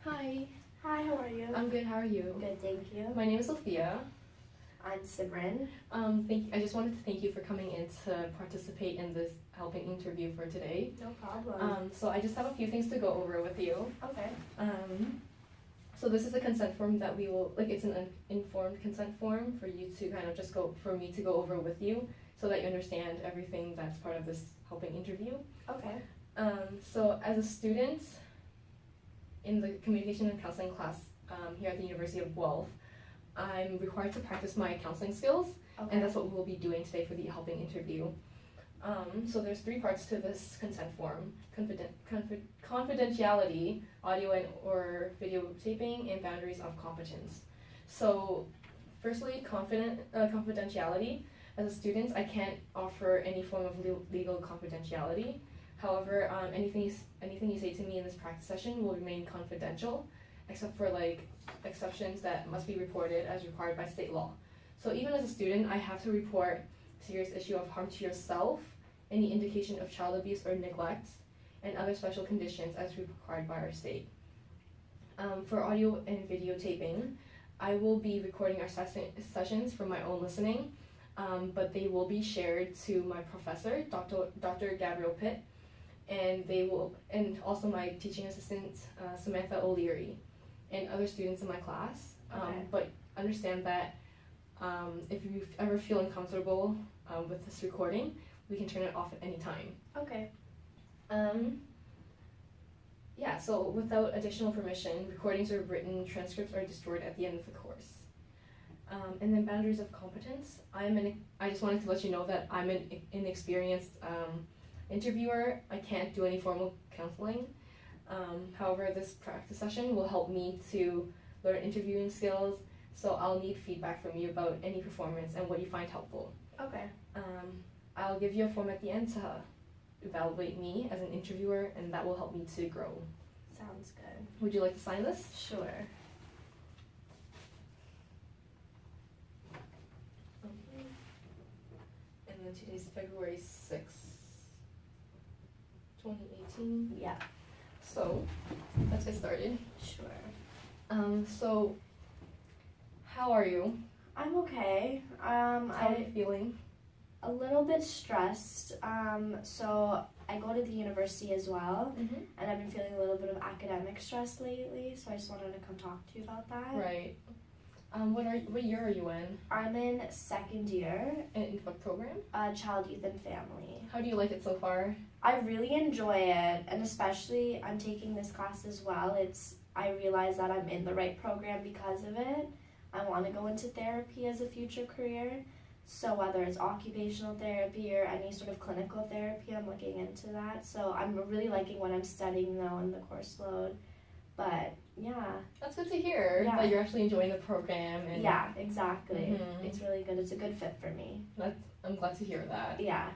Hi. Hi, how are you? I'm good. How are you? Good, thank you. My name is Sophia. I'm Simran. I just wanted to thank you for coming in to participate in this helping interview for today. No problem. So I just have a few things to go over with you. Okay. So this is a consent form that we will, it's an informed consent form for you to for me to go over with you so that you understand everything that's part of this helping interview. Okay. So as a student in the communication and counseling class here at the University of Guelph, I'm required to practice my counseling skills, Okay. and that's what we will be doing today for the helping interview. So there's 3 parts to this consent form: confidentiality, audio and or videotaping, and boundaries of competence. So, firstly, confidentiality. As a student, I can't offer any form of legal confidentiality. However, anything you say to me in this practice session will remain confidential, except for exceptions that must be reported as required by state law. So even as a student, I have to report serious issue of harm to yourself, any indication of child abuse or neglect, and other special conditions as required by our state. For audio and videotaping, I will be recording our sessions for my own listening, but they will be shared to my professor, Dr. Gabrielle Pitt, and also my teaching assistant, Samantha O'Leary, and other students in my class. Okay. But understand that if you ever feel uncomfortable with this recording, we can turn it off at any time. Okay. So without additional permission, recordings or written transcripts are destroyed at the end of the course. And then boundaries of competence. I just wanted to let you know that I'm an inexperienced interviewer. I can't do any formal counseling. However, this practice session will help me to learn interviewing skills, so I'll need feedback from you about any performance and what you find helpful. Okay. I'll give you a form at the end to evaluate me as an interviewer, and that will help me to grow. Sounds good. Would you like to sign this? Sure. Okay. And then today's February 6th, 2018. Yeah. So, let's get started. Sure. So, how are you? I'm okay. How are you feeling? A little bit stressed. So I go to the university as well, Mm-hmm. and I've been feeling a little bit of academic stress lately, so I just wanted to come talk to you about that. Right. What year are you in? I'm in second year, In what program? Child, Youth, and Family. How do you like it so far? I really enjoy it, and especially I'm taking this class as well. I realize that I'm in the right program because of it. I want to go into therapy as a future career. So whether it's occupational therapy or any sort of clinical therapy, I'm looking into that. So I'm really liking what I'm studying though in the course load. But yeah. That's good to hear. Yeah. That you're actually enjoying the program. And Yeah, exactly. Mhm. It's really good. It's a good fit for me. I'm glad to hear that. Yeah.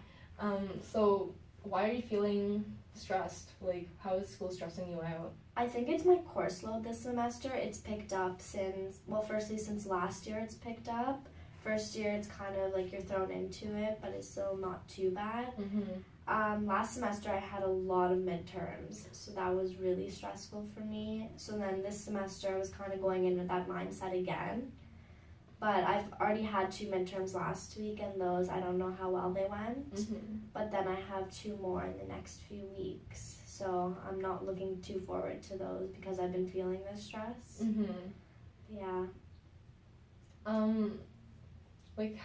So why are you feeling stressed? How is school stressing you out? I think it's my course load this semester. It's picked up firstly since last year it's picked up. First year it's kind of like you're thrown into it, but it's still not too bad. Mm-hmm. Last semester I had a lot of midterms, so that was really stressful for me. So then this semester I was kind of going in with that mindset again. But I've already had 2 midterms last week, and those I don't know how well they went. Mm-hmm. But then I have 2 more in the next few weeks, so I'm not looking too forward to those because I've been feeling this stress. Mm-hmm. Yeah.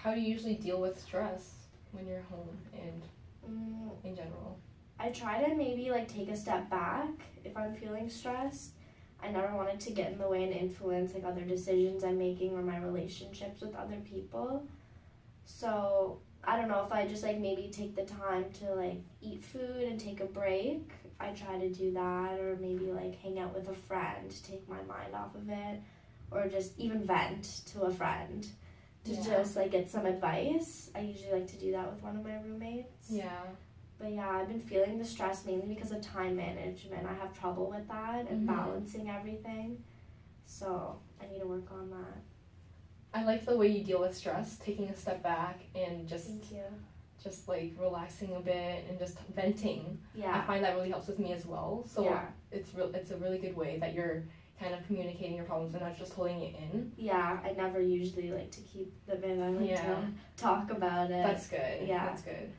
How do you usually deal with stress when you're home and in general? I try to maybe take a step back if I'm feeling stressed. I never wanted to get in the way and influence other decisions I'm making or my relationships with other people. So I don't know if I just maybe take the time to eat food and take a break. I try to do that, or maybe hang out with a friend to take my mind off of it, or just even vent to a friend to just get some advice. I usually like to do that with one of my roommates. Yeah. But yeah, I've been feeling the stress mainly because of time management. I have trouble with that and balancing everything. So I need to work on that. I like the way you deal with stress, taking a step back and just Thank you. Relaxing a bit and just venting. Yeah. I find that really helps with me as well. So Yeah. it's a really good way that you're kind of communicating your problems and not just holding it in. Yeah, I never usually like to keep them in. I like to talk about it. That's good. Yeah. That's good.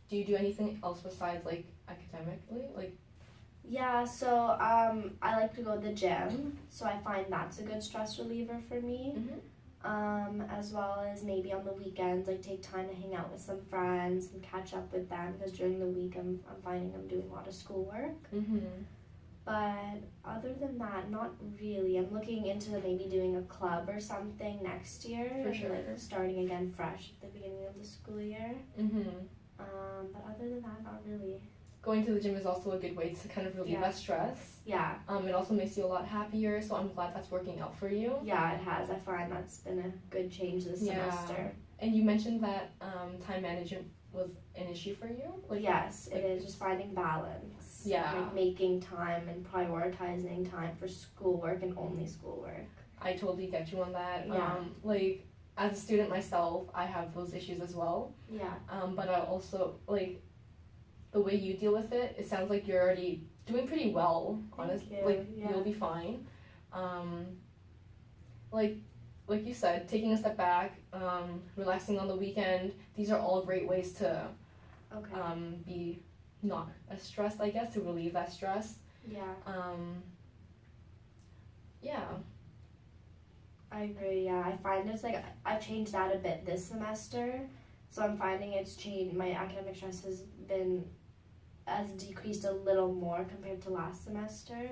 Do you do anything else besides like academically? Like Yeah, so I like to go to the gym, so I find that's a good stress reliever for me. As well as maybe on the weekends, like take time to hang out with some friends and catch up with them, because during the week I'm finding I'm doing a lot of schoolwork. But other than that, not really. I'm looking into maybe doing a club or something next year. For sure. Like starting again fresh at the beginning of the school year. But other than that, not really. Going to the gym is also a good way to kind of relieve that stress. Yeah. It also makes you a lot happier, so I'm glad that's working out for you. Yeah, it has. I find that's been a good change this semester. And you mentioned that time management was an issue for you? Like, yes, it is. Just finding balance. Yeah. Like making time and prioritizing time for schoolwork and only schoolwork. I totally get you on that. Yeah. Like, as a student myself, I have those issues as well. Yeah. But I also, like, the way you deal with it, it sounds like you're already doing pretty well, honestly. Like, you'll be fine. Like you said, taking a step back, relaxing on the weekend, these are all great ways to be not as stressed, I guess, to relieve that stress. Yeah. Yeah. I agree, yeah. I find it's like, I've changed that a bit this semester, so I'm finding it's changed, my academic stress has decreased a little more compared to last semester.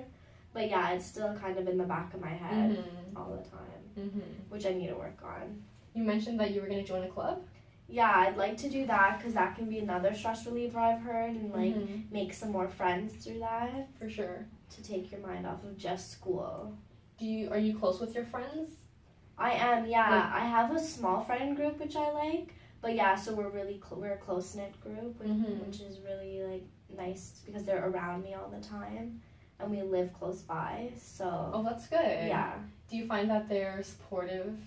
But yeah, it's still kind of in the back of my head all the time, which I need to work on. You mentioned that you were going to join a club? Yeah, I'd like to do that because that can be another stress reliever, I've heard, and like make some more friends through that. For sure. To take your mind off of just school. Are you close with your friends? I am, yeah. I have a small friend group which I like, but yeah, so we're really we're a close knit group, which is really like nice because they're around me all the time, and we live close by. So. Oh, that's good. Yeah. Do you find that they're supportive?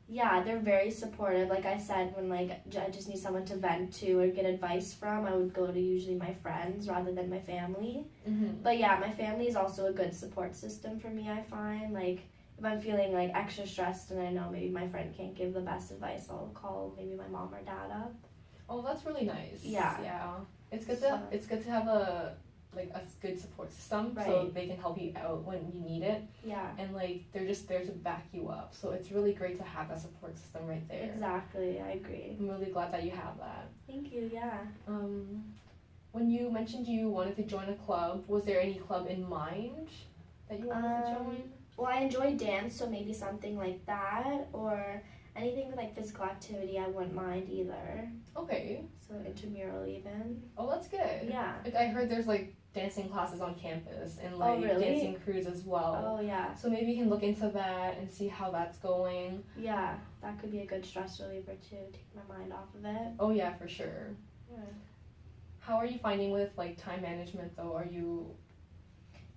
Yeah, they're very supportive. Like I said, when like I just need someone to vent to or get advice from, I would go to usually my friends rather than my family. But yeah, my family is also a good support system for me, I find. Like if I'm feeling like extra stressed and I know maybe my friend can't give the best advice, I'll call maybe my mom or dad up. Oh, that's really nice. Yeah. Yeah. It's good to have a good support system, so they can help you out when you need it. Yeah. And like they're just there to back you up. So it's really great to have that support system right there. Exactly, I agree. I'm really glad that you have that. Thank you, yeah. When you mentioned you wanted to join a club, was there any club in mind that you wanted to join? Well, I enjoy dance, so maybe something like that, or anything with like physical activity I wouldn't mind either. Okay. So intramural even. Oh, that's good. Yeah. Like I heard there's like dancing classes on campus and like dancing crews as well. Oh yeah. So maybe you can look into that and see how that's going. Yeah, that could be a good stress reliever too, take my mind off of it. Oh yeah, for sure. Yeah. How are you finding with like time management though? Are you?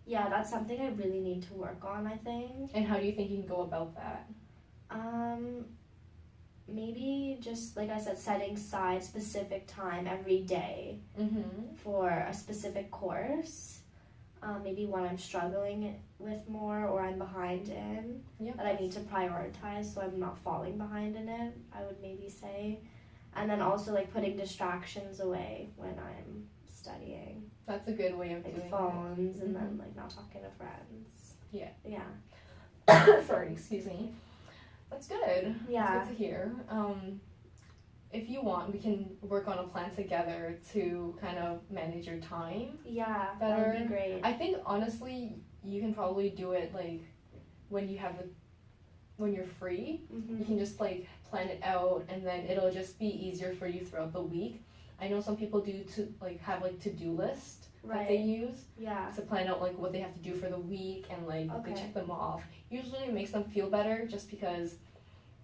Yeah, that's something I really need to work on, I think. And how do you think you can go about that? Maybe just like I said, setting aside specific time every day for a specific course. Maybe one I'm struggling with more or I'm behind in that I need to prioritize so I'm not falling behind in it, I would maybe say. And then also like putting distractions away when I'm studying. That's a good way of like doing phones it. And then like not talking to friends. Yeah. Yeah. Sorry, excuse me. That's good. Yeah. That's good to hear. If you want, we can work on a plan together to kind of manage your time. Yeah, better. that would be great. I think honestly, you can probably do it like when you're free. You can just like plan it out, and then it'll just be easier for you throughout the week. I know some people do have like to-do list that they use to plan out like what they have to do for the week, and like they check them off. Usually it makes them feel better just because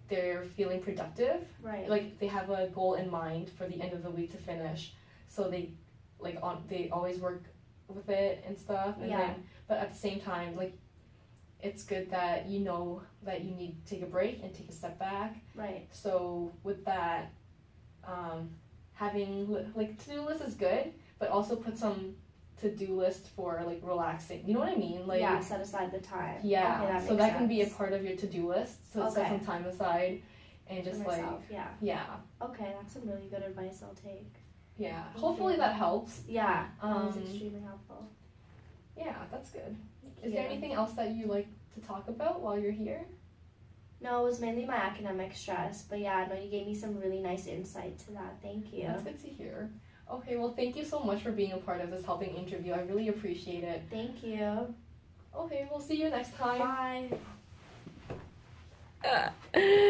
they're feeling productive. Right. Like they have a goal in mind for the end of the week to finish, so they always work with it and stuff. And then, but at the same time, like it's good that you know that you need to take a break and take a step back. Right. So with that, having like to-do list is good, but also put some to-do list for like relaxing. You know what I mean? Like yeah, set aside the time. yeah, okay, so makes that can be a sense. part of your to-do list. So set Okay. some time aside and just For like myself, yeah. yeah. Okay, that's some really good advice I'll take. Yeah. Thank Hopefully you. that helps. Yeah, that was extremely helpful. Yeah, that's good. Thank Is there you. anything else that you like to talk about while you're here? No, it was mainly my academic stress, but yeah, no, you gave me some really nice insight to that. Thank you. That's good to hear. Okay, well, thank you so much for being a part of this helping interview. I really appreciate it. Thank you. Okay, we'll see you next time. Bye.